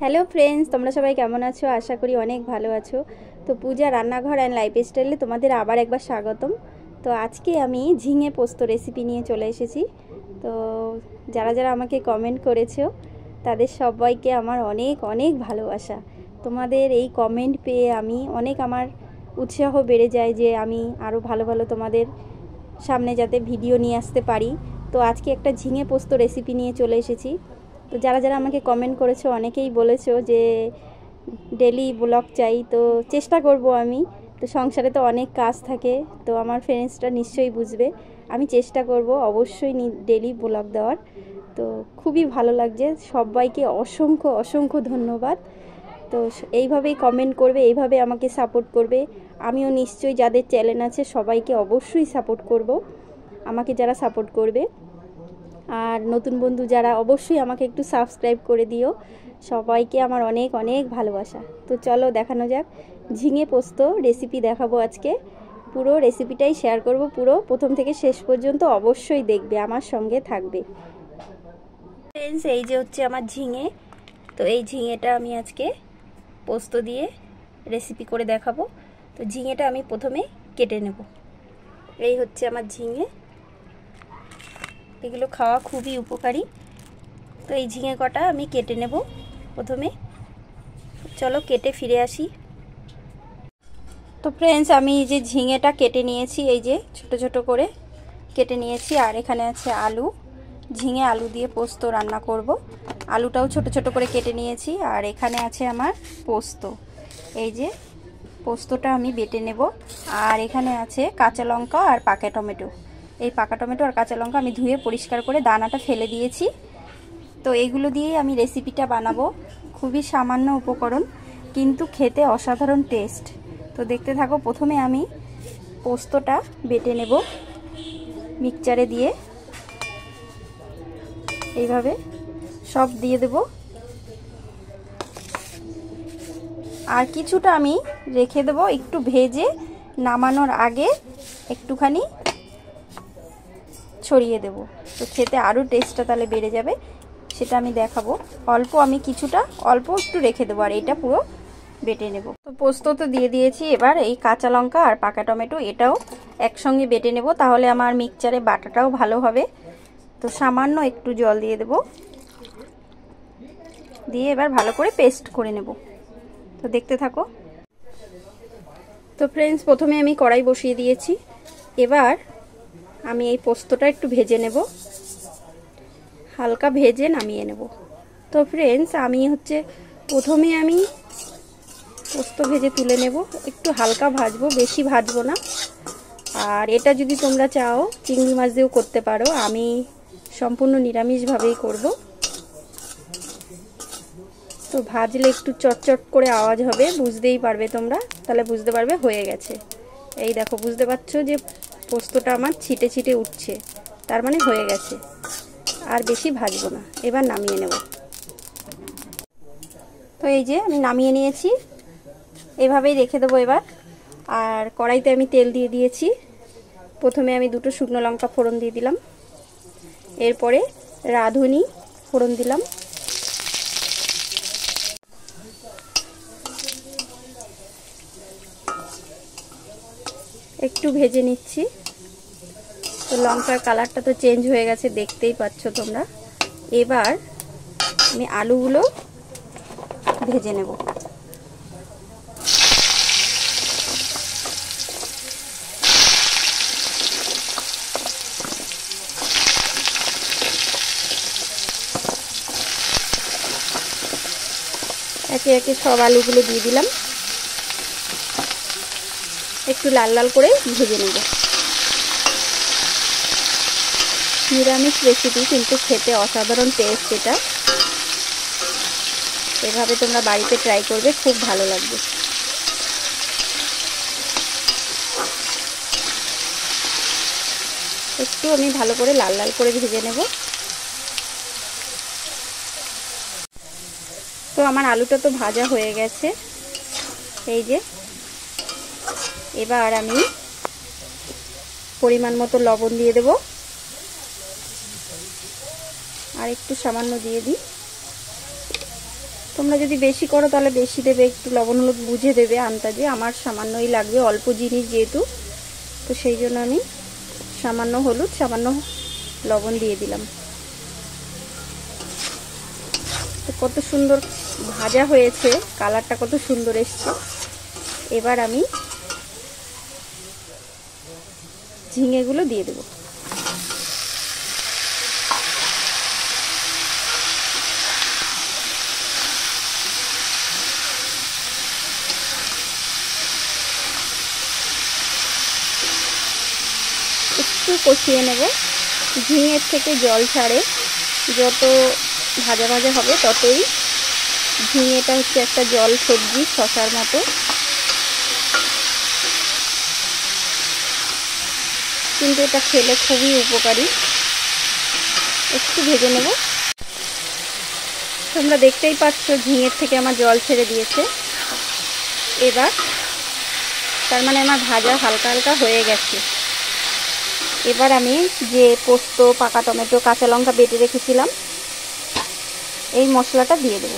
Hello friends, তোমরা সবাই কেমন আছো? আশা করি অনেক ভালো আছো। তো পূজা রান্নাঘর অ্যান্ড লাইফস্টাইলে তোমাদের আবার একবার স্বাগতম। তো আজকে আমি ঝিঙে পোস্ত রেসিপি নিয়ে চলে এসেছি। তো যারা যারা আমাকে কমেন্ট করেছো তাদের সবাইকে আমার অনেক অনেক ভালোবাসা। তোমাদের এই কমেন্ট পেয়ে আমার উৎসাহ বেড়ে যায় যে আমি আরও ভালো ভালো তোমাদের সামনে যাতে ভিডিও নিয়ে আসতে পারি। তো আজকে একটা ঝিঙে পোস্ত রেসিপি নিয়ে চলে এসেছি। তো যারা যারা আমাকে কমেন্ট করেছো অনেকেই বলেছো যে ডেলি ব্লগ চাই, তো চেষ্টা করব আমি। তো সংসারে তো অনেক কাজ থাকে, তো আমার ফ্রেন্ডসরা নিশ্চয়ই বুঝবে। আমি চেষ্টা করব অবশ্যই ডেলি ব্লগ দেওয়ার। তো খুবই ভালো লাগছে, সবাইকে অসংখ্য অসংখ্য ধন্যবাদ। তো এইভাবেই কমেন্ট করবে, এইভাবে আমাকে সাপোর্ট করবে। আমিও নিশ্চয়ই যাদের চ্যানেল আছে সবাইকে অবশ্যই সাপোর্ট করব, আমাকে যারা সাপোর্ট করবে। আর নতুন বন্ধু যারা, অবশ্যই আমাকে একটু সাবস্ক্রাইব করে দিও। সবাইকে আমার অনেক অনেক ভালোবাসা। তো চলো দেখানো যাক। ঝিঙে পোস্ত রেসিপি দেখাবো আজকে। পুরো রেসিপিটাই শেয়ার করব, পুরো প্রথম থেকে শেষ পর্যন্ত অবশ্যই দেখবে, আমার সঙ্গে থাকবে। ফ্রেন্ডস, এই যে হচ্ছে আমার ঝিঙে। তো এই ঝিঙেটা আমি আজকে পোস্ত দিয়ে রেসিপি করে দেখাবো। তো ঝিঙেটা আমি প্রথমে কেটে নেব। এই হচ্ছে আমার ঝিঙে, এগুলো খাওয়া খুবই উপকারী। তো এই ঝিঙে কটা আমি কেটে নেব প্রথমে। চলো কেটে ফিরে আসি। তো ফ্রেন্ডস, আমি এই যে ঝিঙেটা কেটে নিয়েছি, এই যে ছোট ছোট করে কেটে নিয়েছি। আর এখানে আছে আলু, ঝিঙে আলু দিয়ে পোস্ত রান্না করব। আলুটাও ছোট ছোট করে কেটে নিয়েছি। আর এখানে আছে আমার পোস্ত, এই যে পোস্তটা আমি বেটে নেব। আর এখানে আছে কাঁচা লঙ্কা আর পাকা টমেটো। এই পাকা টমেটো আর কাঁচা লঙ্কা আমি ধুয়ে পরিষ্কার করে দানাটা ফেলে দিয়েছি। তো এইগুলো দিয়েই আমি রেসিপিটা বানাবো। খুবই সামান্য উপকরণ, কিন্তু খেতে অসাধারণ টেস্ট। তো দেখতে থাকো। প্রথমে আমি পোস্তটা বেটে নেব মিক্সচারে দিয়ে, এইভাবে সব দিয়ে দেব। আর কিছুটা আমি রেখে দেব একটু ভেজে, নামানোর আগে একটুখানি ছড়িয়ে দেব। তো খেতে আরও টেস্টটা তাহলে বেড়ে যাবে, সেটা আমি দেখাবো। আমি কিছুটা অল্প একটু রেখে দেবো, আর এটা পুরো বেটে নেব। তো পোস্ত তো দিয়ে দিয়েছি, এবার এই কাঁচা লঙ্কা আর পাকা টমেটো এটাও একসঙ্গে বেটে নেব, তাহলে আমার মিক্সচারে বাটাটাও ভালো হবে। তো সামান্য একটু জল দিয়ে দেব, দিয়ে এবার ভালো করে পেস্ট করে নেব। তো দেখতে থাকো। তো ফ্রেন্ডস, প্রথমে আমি কড়াই বসিয়ে দিয়েছি। এবার আমি এই পোস্তটা একটু ভেজে নেব, হালকা ভেজে নামিয়ে নেব। তো ফ্রেন্ডস, প্রথমে আমি পোস্ত ভেজে তুলে নেব। একটু হালকা ভাজবো, বেশি ভাজবো না। আর এটা যদি তোমরা চাও চিংড়ি মাছ দিয়েও করতে পারো, আমি সম্পূর্ণ নিরামিষভাবেই করব। তো ভাজলে একটু চটচট করে আওয়াজ হবে, বুঝতেই পারবে তোমরা, তাহলে বুঝতে পারবে হয়ে গেছে। এই দেখো, বুঝতে পারছো যে পোস্তটা আমার ছিটে ছিটে উঠছে, তার মানে হয়ে গেছে। আর বেশি ভাজবো না, এবার নামিয়ে নেব। তো এই যে আমি নামিয়ে নিয়েছি, এভাবেই রেখে দেবো এবার। আর কড়াইতে আমি তেল দিয়ে দিয়েছি। প্রথমে আমি 2টো শুকনো লঙ্কা ফোড়ন দিয়ে দিলাম, এরপরে রাঁধুনি ফোড়ন দিলাম। একটু ভেজে নিচ্ছি। তো লঙ্কার কালারটা তো চেঞ্জ হয়ে গেছে, দেখতেই পাচ্ছ তোমরা। এবার আমি আলুগুলো ভেজে নেব। একে একে সব আলুগুলো দিয়ে দিলাম, একটু লাল লাল করে ভেজে নেব। নিরামিষ রেসিপি, কিন্তু খেতে অসাধারণ টেস্ট এটা। এভাবে তোমরা বাড়িতে ট্রাই করবে, খুব ভালো লাগবে। একটু আমি ভালো করে লাল লাল করে ভেজে নেব। তো আমার আলুটা তো ভাজা হয়ে গেছে, এই যে। এবার আমি পরিমাণ মতো লবণ দিয়ে দেব, আর একটু সামান্য দিয়ে দিই। তোমরা যদি বেশি করো তাহলে বেশি দেবে, একটু লবণ হলুদ বুঝে দেবে আন্দাজে। আমার সামান্যই লাগবে, অল্প জিনিস যেহেতু, তো সেই জন্য আমি সামান্য হলুদ সামান্য লবণ দিয়ে দিলাম। তো কত সুন্দর ভাজা হয়েছে, কালারটা কত সুন্দর এসছে। এবার আমি ঝিঙেগুলো দিয়ে দেবো। একটু কষিয়ে নেব। ঝিঙের থেকে জল ছাড়ে, যত ভাজা ভাজা হবে ততই। ঝিঙেটা হচ্ছে একটা জল সবজি, শশার মতো, কিন্তু এটা খেলে খুবই উপকারী। একটু ভেজে নেব। তোমরা দেখতেই পাচ্ছ ঝিঙের থেকে আমার জল ছেড়ে দিয়েছে। এবার তার মানে আমার ভাজা হালকা হালকা হয়ে গেছে। এবার আমি যে পোস্ত, পাকা টমেটো, কাঁচা লঙ্কা বেটে রেখেছিলাম, এই মশলাটা দিয়ে দেব।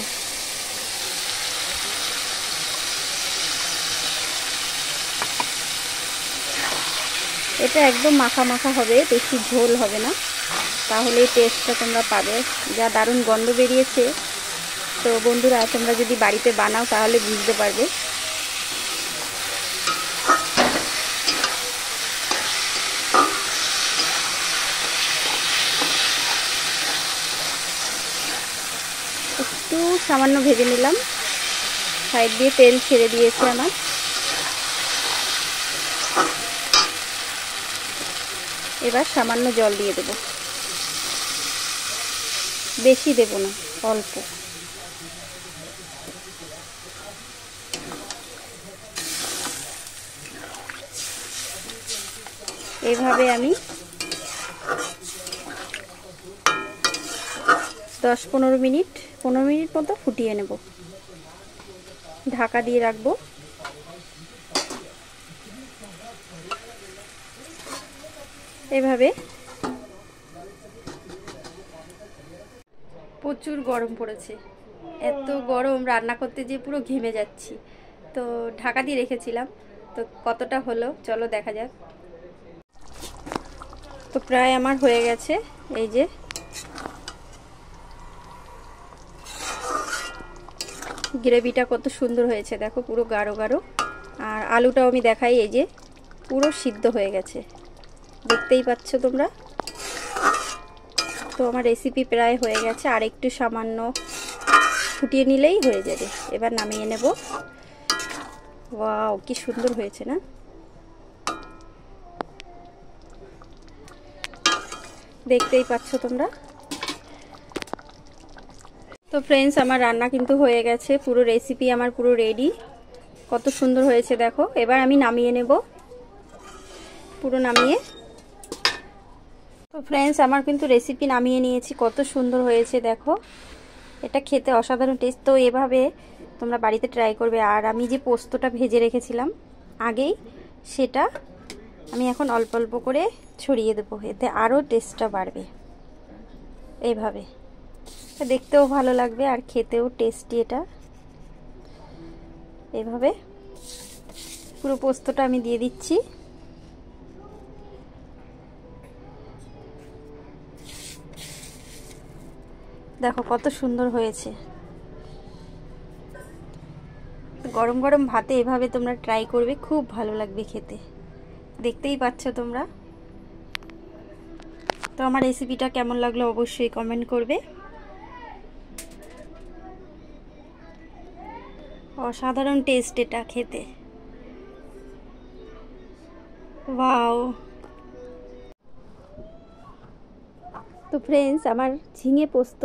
এটা একদম মাখা মাখা হবে, বেশি ঝোল হবে না, তাহলে টেস্টটা তোমরা পাবে। যা দারুণ গন্ধ বেরিয়েছে। তো বন্ধুরা, তোমরা যদি বাড়িতে বানাও তাহলে বুঝতে পারবে। একটু সামান্য ভেজে নিলাম, সাইড দিয়ে তেল ছেড়ে দিয়েছে আমার। এবার সামান্য জল দিয়ে দেব, বেশি দেব না, অল্প। এভাবে আমি 10-15 মিনিট মতো ফুটিয়ে নেব। ঢাকা দিয়ে রাখবো। এভাবে। প্রচুর গরম পড়েছে, এত গরম, রান্না করতে গিয়ে পুরো ঘেমে যাচ্ছি। তো ঢাকা দিয়ে রেখেছিলাম, তো কতটা হলো চলো দেখা যাক। তো প্রায় আমার হয়ে গেছে। এই যে গ্রেভিটা কত সুন্দর হয়েছে দেখো, পুরো গাঢ় গাঢ়। আর আলুটাও আমি দেখাই, এই যে পুরো সিদ্ধ হয়ে গেছে, দেখতেই পাচ্ছ তোমরা। তো আমার রেসিপি প্রায় হয়ে গেছে, আর একটু সামান্য ফুটিয়ে নিলেই হয়ে যাবে। এবার নামিয়ে নেব। ওয়াও, কি সুন্দর হয়েছে না? দেখতেই পাচ্ছ তোমরা। তো ফ্রেন্ডস, আমার রান্না কিন্তু হয়ে গেছে, পুরো রেসিপি আমার পুরো রেডি। কত সুন্দর হয়েছে দেখো। এবার আমি নামিয়ে নেব, পুরো নামিয়ে। তো ফ্রেন্ডস, আমার কিন্তু রেসিপি নামিয়ে নিয়েছি, কত সুন্দর হয়েছে দেখো। এটা খেতে অসাধারণ টেস্ট। তো এভাবে তোমরা বাড়িতে ট্রাই করবে। আর আমি যে পোস্তটা ভেজে রেখেছিলাম আগেই, সেটা আমি এখন অল্প অল্প করে ছড়িয়ে দেবো, এতে আরও টেস্টটা বাড়বে। এইভাবে দেখতেও ভালো লাগবে আর খেতেও টেস্টি। এটা এভাবে পুরো পোস্তটা আমি দিয়ে দিচ্ছি। দেখো কত সুন্দর হয়েছে। গরম গরম ভাতে এভাবে তোমরা ট্রাই করবে, খুব ভালো লাগবে খেতে। দেখতেই পাচ্ছ তোমরা। তো আমার রেসিপিটা কেমন লাগলো অবশ্যই কমেন্ট করবে। অসাধারণ টেস্ট এটা খেতে। ওয়াও। তো ফ্রেন্ডস, আমার ঝিঙে পোস্ত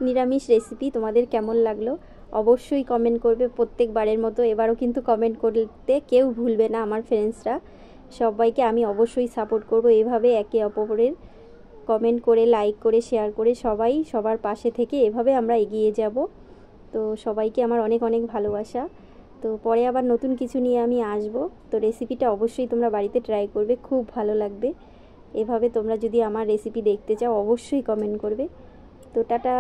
নিরামিষ রেসিপি তোমাদের কেমন লাগলো অবশ্যই কমেন্ট করবে, প্রত্যেকবারের মতো এবারও কিন্তু কমেন্ট করতে কেউ ভুলবে না। আমার ফ্রেন্ডসরা সবাইকে আমি অবশ্যই সাপোর্ট করব, এভাবে একে অপরের কমেন্ট করে, লাইক করে, শেয়ার করে সবাই সবার পাশে থেকে এভাবে আমরা এগিয়ে যাব। তো সবাইকে আমার অনেক অনেক ভালোবাসা। তো পরে আবার নতুন কিছু নিয়ে আমি আসব। তো রেসিপিটা অবশ্যই তোমরা বাড়িতে ট্রাই করবে, খুব ভালো লাগবে। এভাবে তোমরা যদি আমার রেসিপি দেখতে চাও অবশ্যই কমেন্ট করবে। তো টাটা।